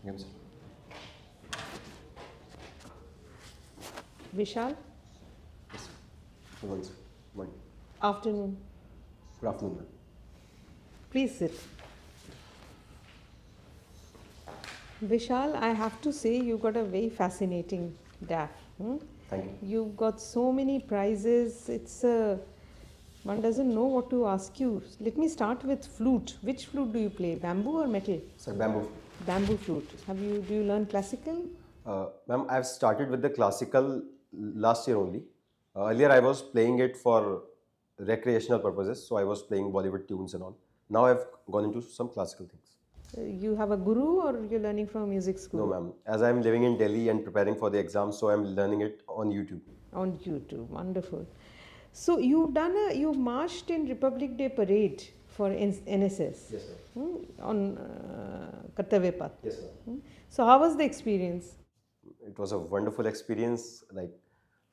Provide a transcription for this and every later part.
Yes, sir. Vishal, Yes, sir. One, sir. One. afternoon. Good afternoon, ma'am. Please sit. Vishal, I have to say you got a very fascinating DAF. Thank you. You've got so many prizes. One doesn't know what to ask you. Let me start with flute. Which flute do you play? Bamboo or metal? Sir, bamboo. Bamboo flute. Do you learn classical? Ma'am, I've started with the classical last year only. Earlier, I was playing it for recreational purposes, so I was playing Bollywood tunes and all. Now I've gone into some classical things. You have a guru or you're learning from a music school? No, ma'am. As I'm living in Delhi and preparing for the exam, so I'm learning it on YouTube. On YouTube. Wonderful. So you've marched in Republic Day parade for NSS. Yes, sir. On Kartavya Path. Yes, sir. So how was the experience? It was a wonderful experience. Like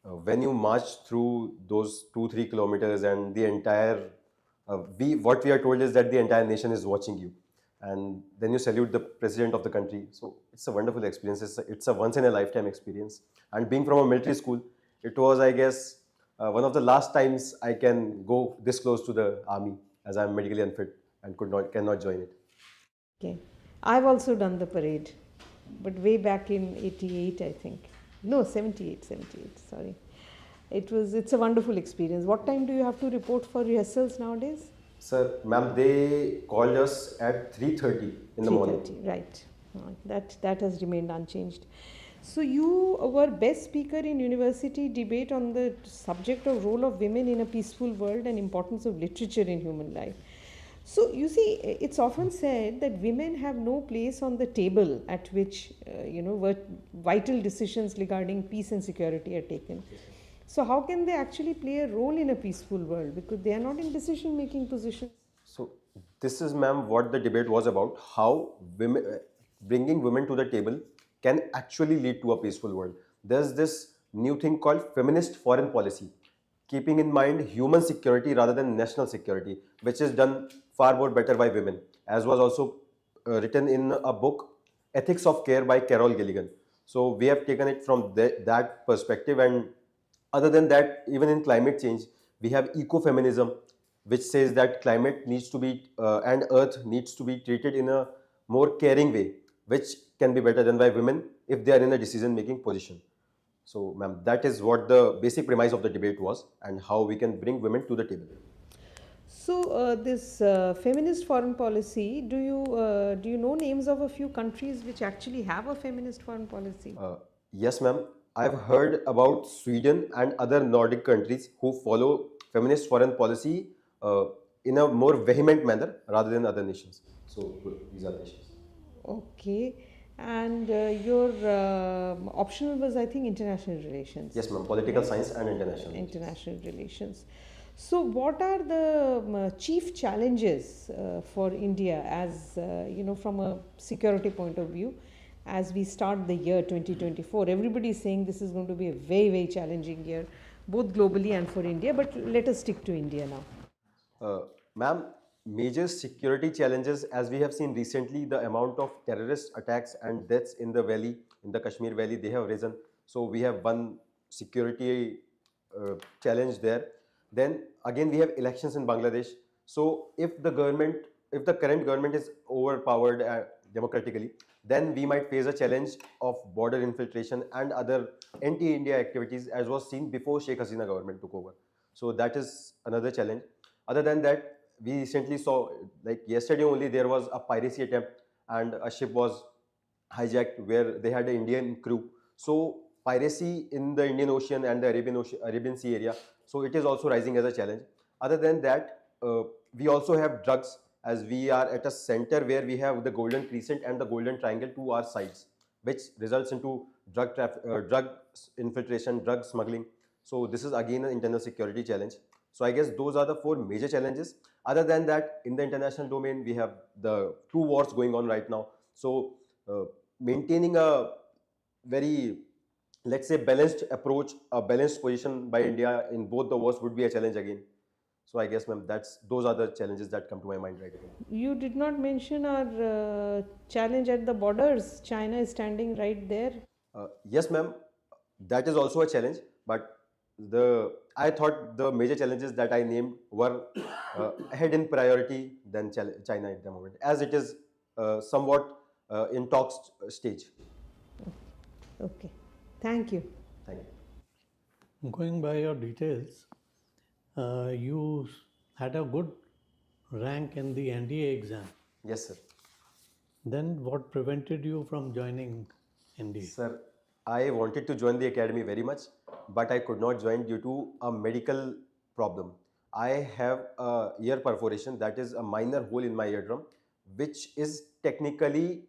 when you march through those 2-3 kilometers and the entire, what we are told is that the entire nation is watching you, and then you salute the president of the country. So it's a wonderful experience. It's a once in a lifetime experience. And being from a military school, it was, I guess, one of the last times I can go this close to the army, as I'm medically unfit and cannot join it. Okay. I've also done the parade, but way back in 88, I think. No, 78, sorry. It's a wonderful experience. What time do you have to report for rehearsals nowadays? Sir, ma'am, they called us at 3:30 in the morning. 3:30, right. That has remained unchanged. So you were best speaker in university debate on the subject of role of women in a peaceful world and importance of literature in human life. So you see, it's often said that women have no place on the table at which vital decisions regarding peace and security are taken. So how can they actually play a role in a peaceful world, because they are not in decision making positions? So this is, ma'am, what the debate was about, how women, bringing women to the table can actually lead to a peaceful world. There's this new thing called feminist foreign policy, keeping in mind human security rather than national security, which is done far more better by women, as was also written in a book, Ethics of Care by Carol Gilligan. So we have taken it from that perspective. And other than that, even in climate change, we have ecofeminism, which says that climate needs to be and earth needs to be treated in a more caring way, which can be better done by women if they are in a decision making position. So, ma'am, that is what the basic premise of the debate was, and how we can bring women to the table. So this feminist foreign policy, do you know names of a few countries which actually have a feminist foreign policy? Yes, ma'am. I've heard about Sweden and other Nordic countries who follow feminist foreign policy in a more vehement manner rather than other nations. So, these are the nations. Okay. And your optional was, I think, international relations. Yes, ma'am. Political science and international. International relations. So, what are the chief challenges for India, as from a security point of view, as we start the year 2024? Everybody is saying this is going to be a very, very challenging year, both globally and for India. But let us stick to India now. Ma'am, major security challenges, as we have seen recently, the amount of terrorist attacks and deaths in the valley, in the Kashmir valley, they have risen. So we have one security challenge there. Then again, we have elections in Bangladesh. So if the current government is overpowered democratically, then we might face a challenge of border infiltration and other anti-India activities, as was seen before Sheikh Hasina government took over. So that is another challenge. Other than that, we recently saw, like yesterday only, there was a piracy attempt and a ship was hijacked where they had an Indian crew. So piracy in the Indian Ocean and the Arabian Sea area, so it is also rising as a challenge. Other than that, we also have drugs, as we are at a center where we have the Golden Crescent and the Golden Triangle to our sides, which results into drug infiltration, drug smuggling. So this is again an internal security challenge. So I guess those are the four major challenges. Other than that, in the international domain, we have the two wars going on right now. So maintaining a very, let's say, balanced approach, a balanced position by India in both the wars would be a challenge again. So I guess, ma'am, those are the challenges that come to my mind right away. You did not mention our challenge at the borders. China is standing right there. Yes, ma'am, that is also a challenge. But I thought the major challenges that I named were ahead in priority than China at the moment, as it is somewhat in talks stage. Okay. Thank you. Thank you. Going by your details, you had a good rank in the NDA exam. Yes, sir. Then what prevented you from joining NDA? Sir, I wanted to join the academy very much, but I could not join due to a medical problem. I have a ear perforation, that is a minor hole in my eardrum, which is technically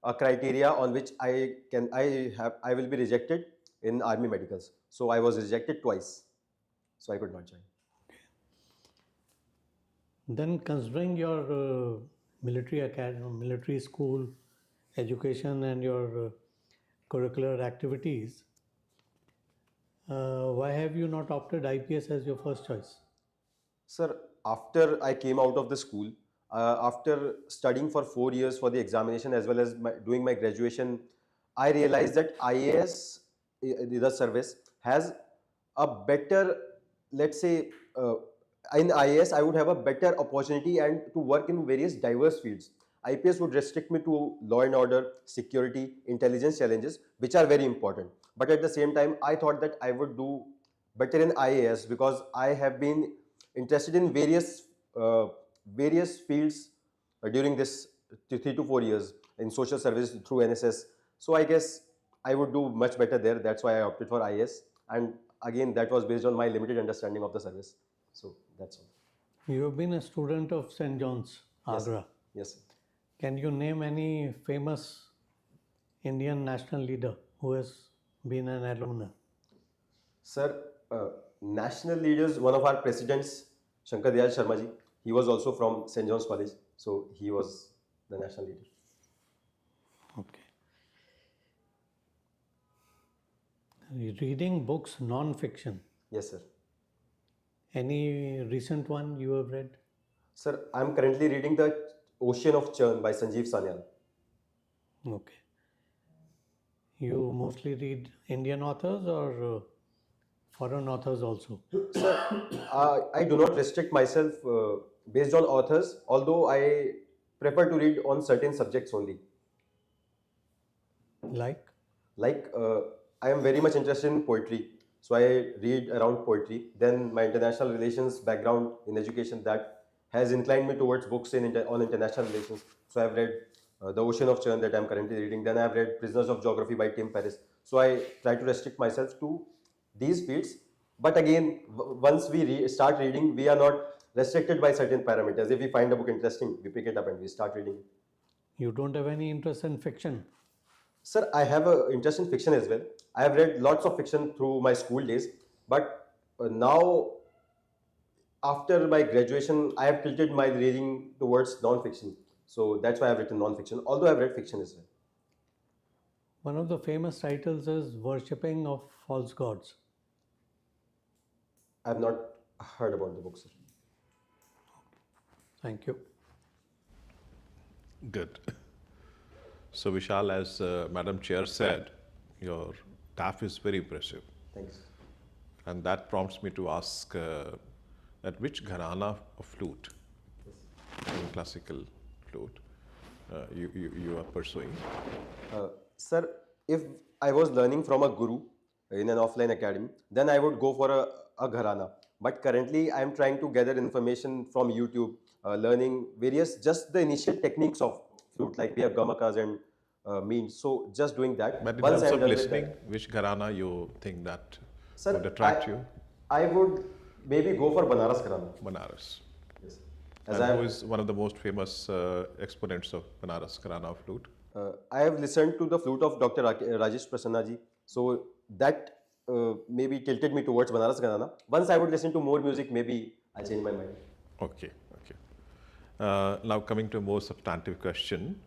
a criteria on which I will be rejected in army medicals. So I was rejected twice, so I could not join. Then considering your military academy, military school education and your curricular activities, why have you not opted IPS as your first choice? Sir, after I came out of the school, after studying for 4 years for the examination as well as doing my graduation, I realized that IAS, the service, has a better, let's say, in IAS, I would have a better opportunity and to work in various diverse fields. IPS would restrict me to law and order, security, intelligence challenges, which are very important. But at the same time, I thought that I would do better in IAS because I have been interested in various fields during this 3 to 4 years in social services through NSS. So I guess I would do much better there. That's why I opted for IAS. And again, that was based on my limited understanding of the service. So that's all. You have been a student of St. John's, Agra. Yes, sir. Can you name any famous Indian national leader who has been an alumna? Sir, national leaders, one of our presidents, Shankar Dayal Sharma ji, he was also from St. John's College. So he was the national leader. Okay. Reading books non-fiction. Yes, sir. Any recent one you have read? Sir, I am currently reading The Ocean of Churn by Sanjeev Sanyal. Okay. You mostly read Indian authors or foreign authors also? Sir, I do not restrict myself based on authors, although I prefer to read on certain subjects only. Like? Like, I am very much interested in poetry. So I read around poetry. Then my international relations background in education, that has inclined me towards books on international relations. So I have read The Ocean of Churn that I am currently reading. Then I have read Prisoners of Geography by Tim Ferriss. So I try to restrict myself to these fields. But again, once we start reading, we are not restricted by certain parameters. If we find a book interesting, we pick it up and we start reading it. You don't have any interest in fiction? Sir, I have an interest in fiction as well. I have read lots of fiction through my school days, but now after my graduation, I have tilted my reading towards non-fiction. So that's why I have written non-fiction, although I have read fiction as well. One of the famous titles is Worshipping of False Gods. I have not heard about the book, sir. Thank you. Good. So Vishal, as Madam Chair said, your TAF is very impressive. Thanks. And that prompts me to ask at which gharana of flute, classical flute, you are pursuing? Sir, if I was learning from a guru in an offline academy, then I would go for a gharana. But currently, I am trying to gather information from YouTube, learning just the initial techniques of flute, like we have gamakas and means. So just doing that. But in Once terms I am of done with listening, that- which gharana you think that Sir, would attract you? I would maybe go for Banaras gharana. Banaras. Yes. And who is one of the most famous exponents of Banaras gharana flute? I have listened to the flute of Dr. Rajesh Prasanna ji. So that maybe tilted me towards Banaras gharana. Once I would listen to more music, maybe I'll change my mind. Okay, okay. Now coming to a more substantive question,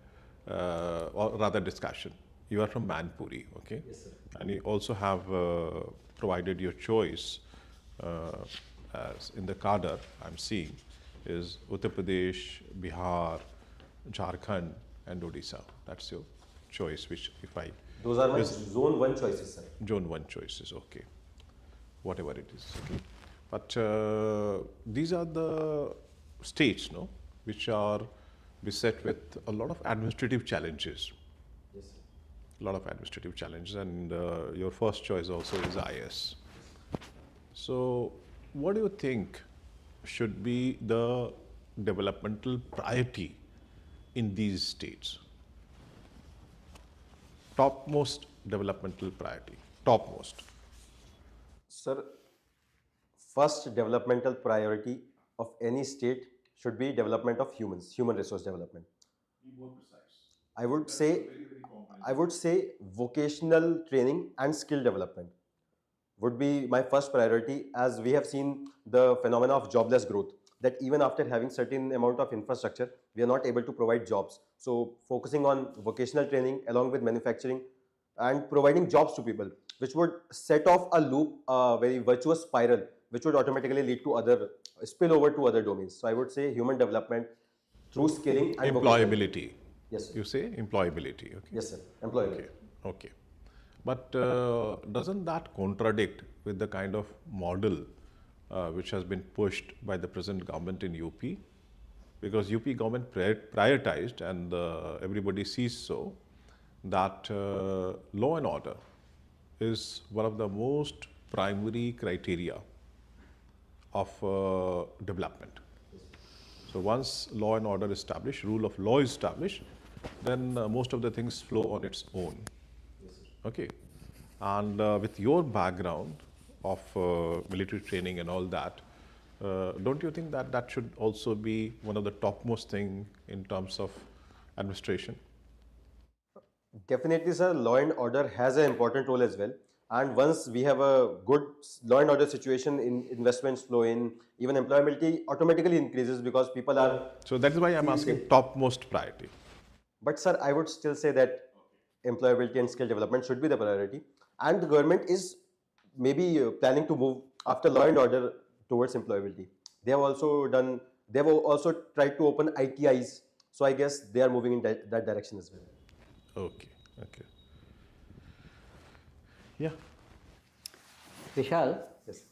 or rather discussion. You are from Manpuri, okay? Yes, sir. And you also have provided your choice as in the cadre I'm seeing is Uttar Pradesh, Bihar, Jharkhand, and Odisha. That's your choice, which if I Those are my zone 1 choices, sir. zone 1 choices, okay, whatever it is, okay. But these are the states, no, which are beset with a lot of administrative challenges. Yes, sir. A lot of administrative challenges, and your first choice also is IAS. So, what do you think should be the developmental priority in these states? Topmost developmental priority, topmost. Sir, first developmental priority of any state should be development of humans, human resource development. I would say, vocational training and skill development would be my first priority, as we have seen the phenomena of jobless growth, that even after having certain amount of infrastructure, we are not able to provide jobs. So focusing on vocational training along with manufacturing and providing jobs to people, which would set off a loop, a very virtuous spiral, which would automatically lead to other spill over to other domains. So I would say human development through skilling and vocational. Employability. Yes, sir. You say employability, okay. Yes, sir. Employability. Okay, okay. But doesn't that contradict with the kind of model which has been pushed by the present government in UP? Because UP government prioritized, and everybody sees so, that law and order is one of the most primary criteria of development. So once law and order is established, rule of law is established, then most of the things flow on its own. Okay, and with your background of military training and all that, don't you think that that should also be one of the topmost thing in terms of administration? Definitely, sir. Law and order has an important role as well. And once we have a good law and order situation, in investments flow in, even employability automatically increases because people are. So that is why I'm asking topmost priority. But sir, I would still say that employability and skill development should be the priority. And the government is maybe planning to move after law and order towards employability. They have also done. They have also tried to open ITIs. So I guess they are moving in that direction as well. Okay, okay. Yeah. Vishal, Yes.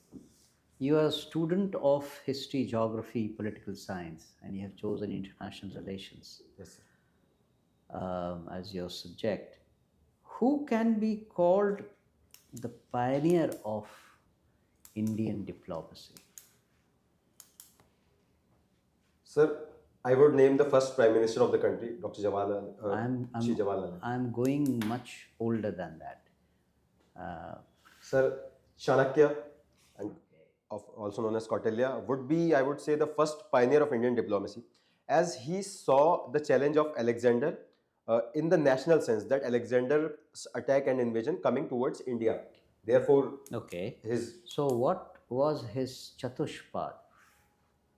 you are a student of history, geography, political science, and you have chosen international relations Yes, sir. as your subject. Who can be called the pioneer of Indian diplomacy? Sir, I would name the first Prime Minister of the country, Dr. Jawaharlal. Shri Jawaharlal. I'm going much older than that. Sir, Chanakya, and also known as Kautilya, would be, I would say, the first pioneer of Indian diplomacy, as he saw the challenge of Alexander in the national sense, that Alexander's attack and invasion coming towards India. Therefore, Okay. his So, what was his Chatushpad?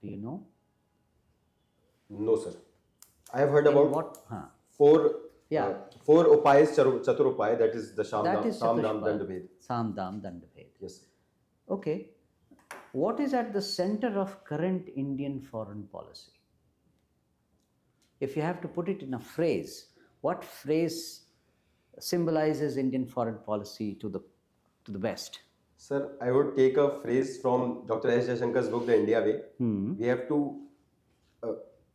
Do you know? no, sir. I have heard In about what? four. Yeah. Four upayas, Chatur upay, that is the Sham That Dam, is Sam Dam, Chatushpad. Dandabhed. Samdam Dandabhed. Yes, sir. Okay. What is at the center of current Indian foreign policy? If you have to put it in a phrase, what phrase symbolizes Indian foreign policy to the best? Sir, I would take a phrase from Dr. S. Jayashankar's book, The India Way. We have to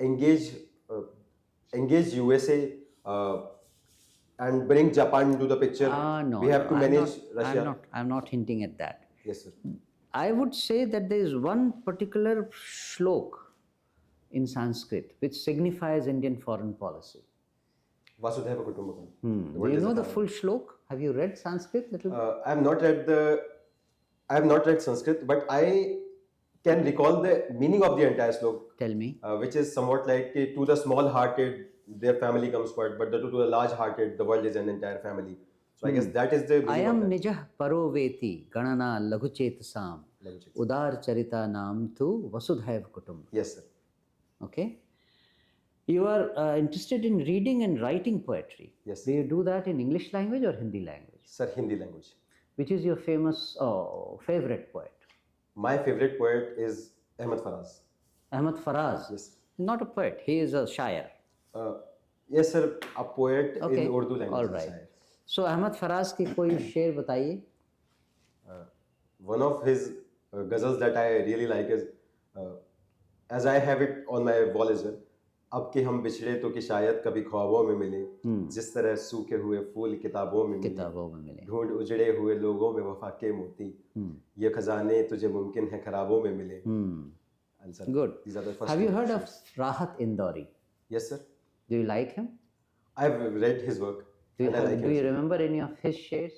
engage USA and bring Japan into the picture. No, we have to I'm manage not, Russia. I'm not hinting at that. Yes, sir. I would say that there is one particular shlok in Sanskrit which signifies Indian foreign policy. Vasudhaiva Kutumbakam. Do you know the full shlok? Have you read Sanskrit little? I have not read Sanskrit, but I can recall the meaning of the entire slok, Tell me. which is somewhat like to the small-hearted, their family comes first, but to the large-hearted, the world is an entire family. So I guess that is the meaning Ayam of that. nijah paroveti ganana laghuchetasam udar charita nam tu vasudhaiva kutumba. Yes, sir. Okay. You are interested in reading and writing poetry. Yes. Do you do that in English language or Hindi language? Sir, Hindi language. Which is your famous favorite poet? My favorite poet is Ahmed Faraz. Ahmed Faraz. Yes. Not a poet. He is a shayer. Uh, yes, sir. A poet Okay. in Urdu language. All right. So Ahmed Faraz की कोई शेर बताइए. One of his ghazals that I really like is, as I have it on my wall as well. अब के हम बिछड़े तो कि शायद कभी ख्वाबों में मिले, जिस तरह सूखे हुए फूल किताबों में मिले, ढूंढ उजड़े हुए लोगों में वफा के मोती, ये खजाने तुझे मुमकिन है खराबों में मिले. And sir, Good. these are the first Have you two heard of poems. Rahat Indori? Yes, sir. Do you like him? I've read his work. Do you, and I like do him. you remember any of his shares?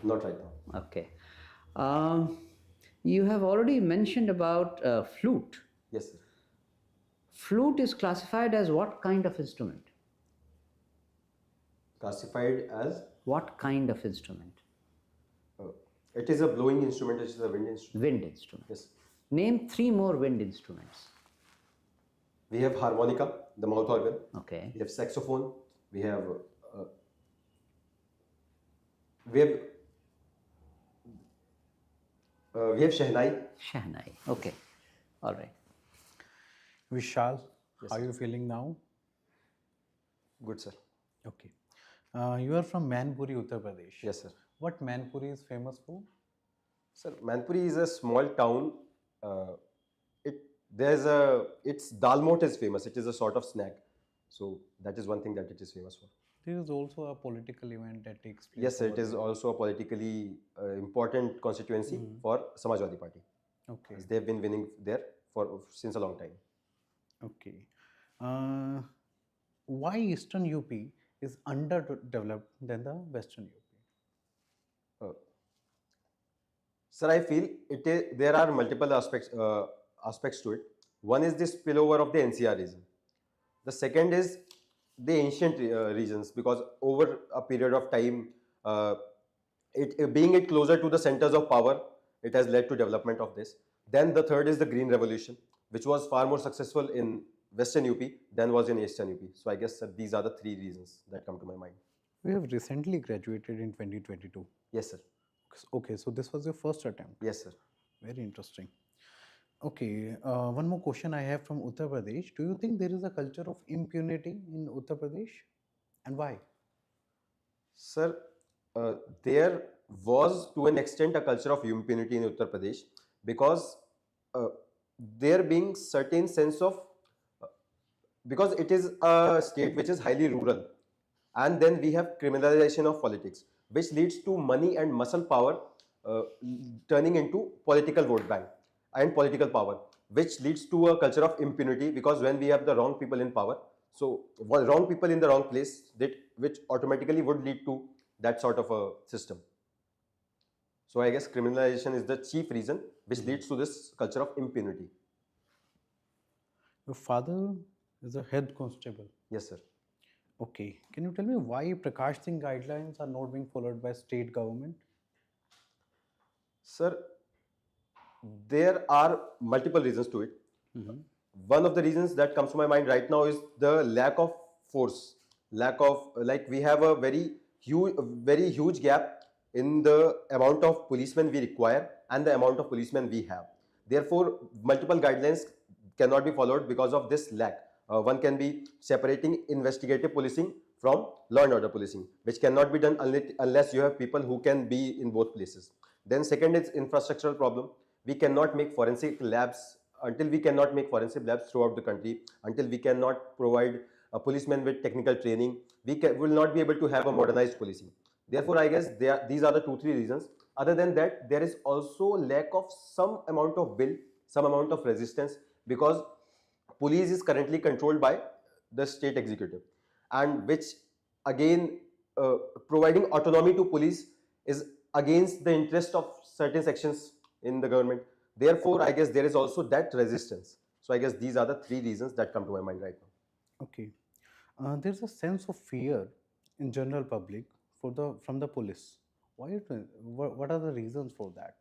Not right now. Okay. You have already mentioned about flute. Yes, sir. Flute is classified as what kind of instrument? Classified as What kind of instrument? it is a blowing instrument, which is a wind instrument. Wind instrument. Yes. Name 3 more wind instruments. We have harmonica, the mouth organ. Okay. We have saxophone. We have we have shehnai. Shahnai. Okay. All right. Vishal, how are you feeling now? Good, sir. Okay. You are from Manpuri, Uttar Pradesh. Yes, sir. What Manpuri is famous for? Sir, Manpuri is a small town. Its dal mot is famous. It is a sort of snack. So that is one thing that it is famous for. There is also a political event that takes place. Yes, sir. It over is there. also a politically important constituency for Samajwadi Party. Okay. They have been winning there since a long time. Okay. Why Eastern UP is underdeveloped than the Western UP? Sir, I feel there are multiple aspects to it. One is the spillover of the NCR region. The second is the ancient regions, because over a period of time, being closer to the centers of power, it has led to development of this. Then the third is the Green Revolution, which was far more successful in Western UP than was in Eastern UP. So I guess, sir, these are the 3 reasons that come to my mind. We have recently graduated in 2022. Yes, sir. Okay, so this was your first attempt. Yes, sir. Very interesting. Okay, one more question I have from Uttar Pradesh. Do you think there is a culture of impunity in Uttar Pradesh, and why? Sir, there was to an extent a culture of impunity in Uttar Pradesh, because there being certain sense of because it is a state which is highly rural, and then we have criminalization of politics, which leads to money and muscle power turning into political vote bank and political power, which leads to a culture of impunity, because when we have the wrong people in power, so wrong people in the wrong place, which automatically would lead to that sort of a system. So I guess criminalization is the chief reason which leads to this culture of impunity. Your father is a head constable. Yes, sir. Okay, can you tell me why Prakash Singh guidelines are not being followed by state government? Sir, there are multiple reasons to it. One of the reasons that comes to my mind right now is the lack of force, we have a very huge gap in the amount of policemen we require and the amount of policemen we have. Therefore, multiple guidelines cannot be followed because of this lack. One can be separating investigative policing from law and order policing, which cannot be done unless you have people who can be in both places. Then second is infrastructural problem. We cannot make forensic labs until we cannot make forensic labs throughout the country, until we cannot provide a policeman with technical training, we will not be able to have a modernized policing. Therefore, I guess these are the 2-3 reasons. Other than that, there is also lack of some amount of will, some amount of resistance, because police is currently controlled by the state executive, and which again providing autonomy to police is against the interest of certain sections in the government. Therefore, I guess there is also that resistance. So I guess these are the 3 reasons that come to my mind right now. Okay, there's a sense of fear in general public from the police. What are the reasons for that?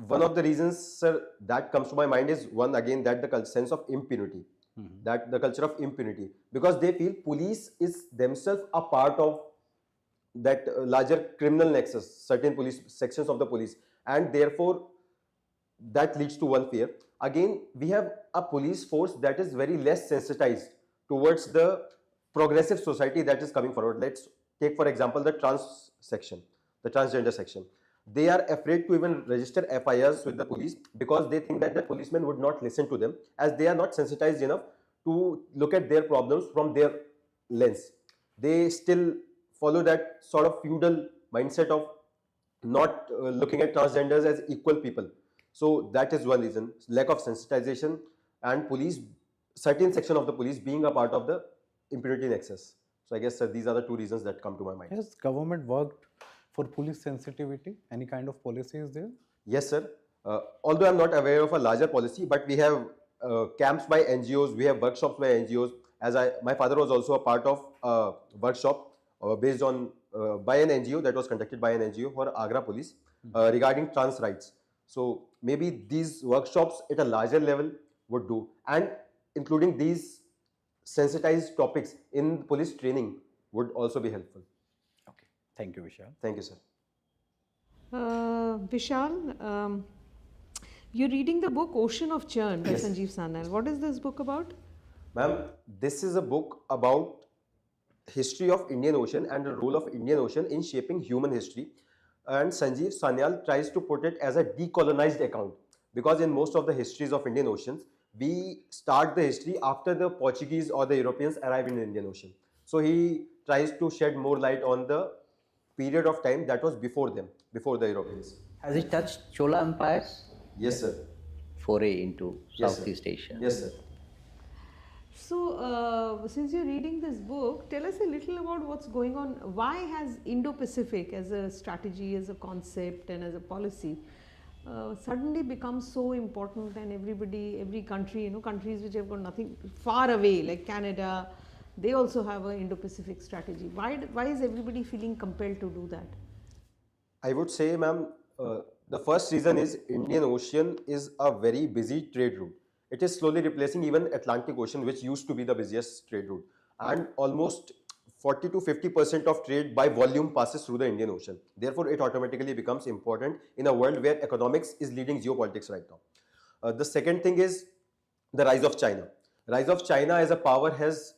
One of the reasons, sir, that comes to my mind is one again that the sense of impunity, that the culture of impunity, because they feel police is themselves a part of that larger criminal nexus, certain police sections of the police, and therefore that leads to one fear. Again, we have a police force that is very less sensitized towards the progressive society that is coming forward. Let's take for example the trans section, the transgender section. They are afraid to even register FIRs with the police because they think that the policemen would not listen to them, as they are not sensitized enough to look at their problems from their lens. They still follow that sort of feudal mindset of not looking at transgenders as equal people. So that is one reason, lack of sensitization, and police, certain section of the police being a part of the impunity nexus. So I guess these are the two reasons that come to my mind. Has government worked for police sensitivity? Any kind of policy is there? Yes, sir. Although I'm not aware of a larger policy, but we have camps by NGOs, we have workshops by NGOs. My father was also a part of a workshop based on by an NGO, that was conducted by an NGO for Agra Police regarding trans rights. So maybe these workshops at a larger level would do, and including these sensitized topics in police training would also be helpful. Okay. Thank you, Vishal. Thank you, sir. Vishal, you're reading the book Ocean of Churn by Sanjeev Sanyal. What is this book about? Ma'am, this is a book about history of Indian Ocean and the role of Indian Ocean in shaping human history. And Sanjeev Sanyal tries to put it as a decolonized account, because in most of the histories of Indian Oceans, we start the history after the Portuguese or the Europeans arrive in the Indian Ocean. So he tries to shed more light on the period of time that was before them, before the Europeans. Has it touched Chola empires? Yes, sir. Foray into Yes, sir. Southeast Asia. Yes, sir. So, since you're reading this book, tell us a little about what's going on. Why has Indo-Pacific as a strategy, as a concept and as a policy suddenly become so important, and every country, countries which have got nothing far away like Canada, they also have an Indo-Pacific strategy. Why is everybody feeling compelled to do that? I would say, ma'am, the first reason is Indian Ocean is a very busy trade route. It is slowly replacing even Atlantic Ocean, which used to be the busiest trade route. And almost 40 to 50% of trade by volume passes through the Indian Ocean. Therefore, it automatically becomes important in a world where economics is leading geopolitics right now. The second thing is the rise of China. Rise of China as a power has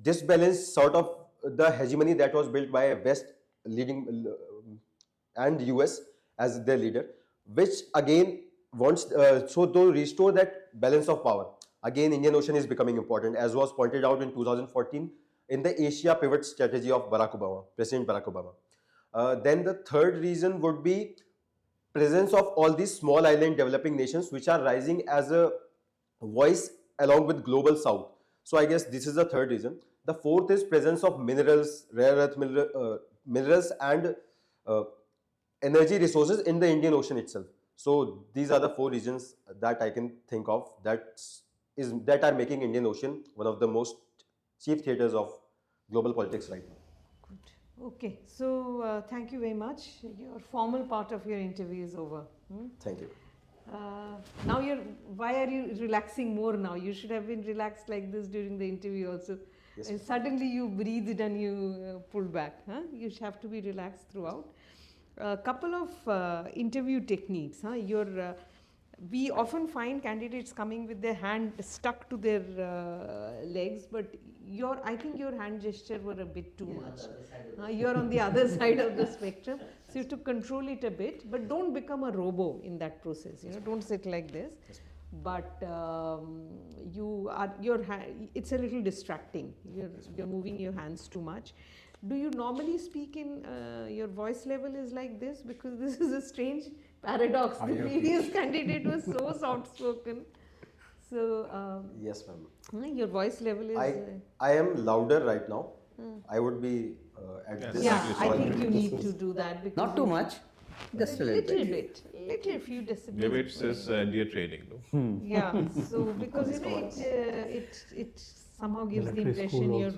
disbalanced sort of the hegemony that was built by West leading and US as their leader, which again wants so to restore that balance of power. Again, Indian Ocean is becoming important, as was pointed out in 2014 in the Asia pivot strategy of Barack Obama, President Barack Obama. Then the third reason would be presence of all these small island developing nations which are rising as a voice along with global south. So I guess this is the third reason. The fourth is presence of minerals, rare earth minerals and energy resources in the Indian Ocean itself. So these are the four reasons that I can think of that are making Indian Ocean one of the most chief theaters of global politics right now. Good. Okay. So thank you very much. Your formal part of your interview is over. Thank you. Now why are you relaxing more now? You should have been relaxed like this during the interview also. Yes, And suddenly you breathed and you pulled back. You have to be relaxed throughout. A couple of interview techniques. We often find candidates coming with their hand stuck to their legs, but I think your hand gesture were a bit too much. You're on the other side of the spectrum, so you have to control it a bit, but don't become a robo in that process. Don't sit like this. But it's a little distracting. You're moving your hands too much. Do you normally speak in your voice level is like this? Because this is a strange paradox. The previous candidate was so soft spoken. So Yes, ma'am. your voice level is. I am louder right now. I would be at this. Yeah, I think you need to do that. Because Not too much, just a little bit. Little few decibels. Maybe it's his India training, no? Yeah, so because it somehow gives the Military impression school you're also.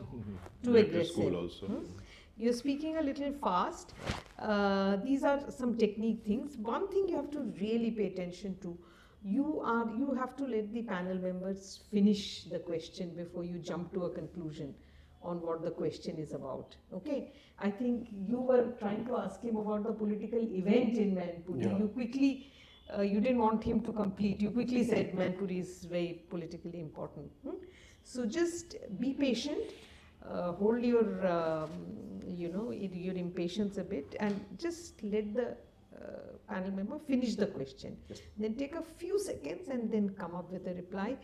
too Military aggressive. school also. You're speaking a little fast. These are some technique things. One thing you have to really pay attention to, you have to let the panel members finish the question before you jump to a conclusion. on what the question is about. Okay, I think you were trying to ask him about the political event in Manipuri. You quickly, you didn't want him to complete. You quickly said Manipuri is very politically important. So just be patient. Hold your, your impatience a bit, and just let the panel member finish the question. Then take a few seconds and then come up with a reply.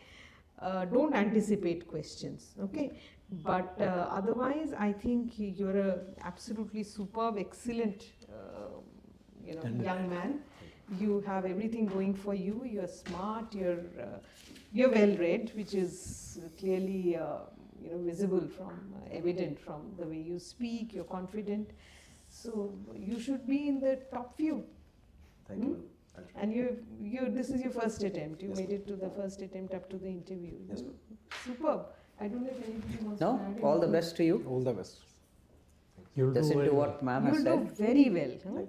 Don't anticipate questions, okay? But otherwise, I think you're a absolutely superb, excellent, young man. You have everything going for you. You're smart. You're well read, which is clearly visible from evident from the way you speak. You're confident, so you should be in the top few. Thank you. And this is your first attempt. You made it to the first attempt up to the interview. Yes, Superb. I don't know if anybody wants No, to add all the anything. best to you. All the best. You'll Listen do to well. what ma'am has You'll do said. very well.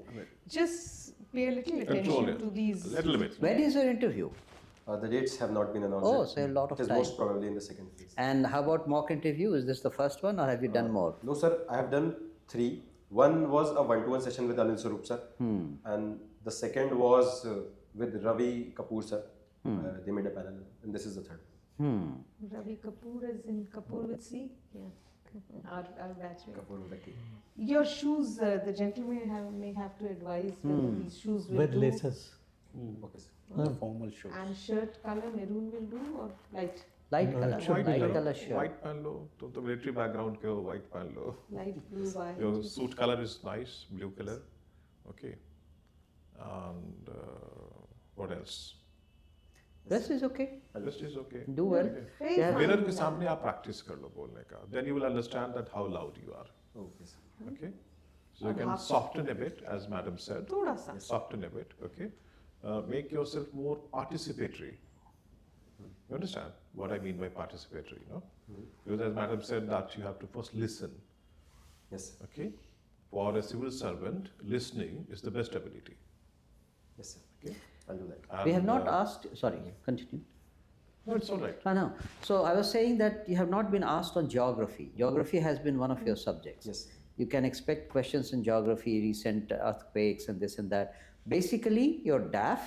Just pay a little Control attention it. to these. A little bit. When is your interview? The dates have not been announced. Oh, yet. so a lot of It is time. most probably in the second phase. And how about mock interview? Is this the first one or have you done more? No, sir. I have done 3. One was a one-to-one session with Anil Swarup, sir. And the second was with Ravi Kapoor, sir. They made a panel. And this is the third. Ravi Kapoor is in Kapoor with C? Yeah. Our batchmate. Kapoor with a K. Your shoes, the gentleman may have to advise whether these shoes will With do. laces. Okay, sir. The formal shows. And shirt color maroon will do or light? Light color. should be Light light. color shirt. White पहन लो, तुम तो military background के हो, white पहन लो. Light blue, white. Your suit color is nice, blue color. Okay. And what else? Rest is okay. Rest is okay. Do well. Okay. Very Yeah. fine. Mirror के सामने आप practice कर लो बोलने का. Then you will understand that how loud you are. Okay, sir. Okay. So you can soften a bit, as madam said. Thoda sa. Soften a bit. Okay. Make yourself more participatory. You understand what I mean by participatory, no? Because as madam said that you have to first listen. Yes, sir. Okay. For a civil servant, listening is the best ability. Yes, sir. Okay. I'll do that. And, We have not asked, sorry, continue. No, it's all right. No. So I was saying that you have not been asked on geography. Geography has been one of your subjects. Yes. You can expect questions in geography, recent earthquakes and this and that. Basically, your DAF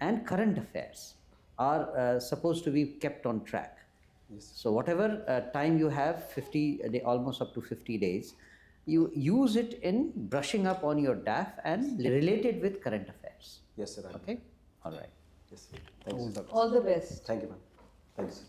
and current affairs are supposed to be kept on track. Yes. So whatever time you have, almost up to 50 days, you use it in brushing up on your DAF and relate it with current affairs. Yes, sir. I'll do Okay? All right. that. Yes. Thank you, sir. All the best. Thank you, ma'am. Thank you, sir.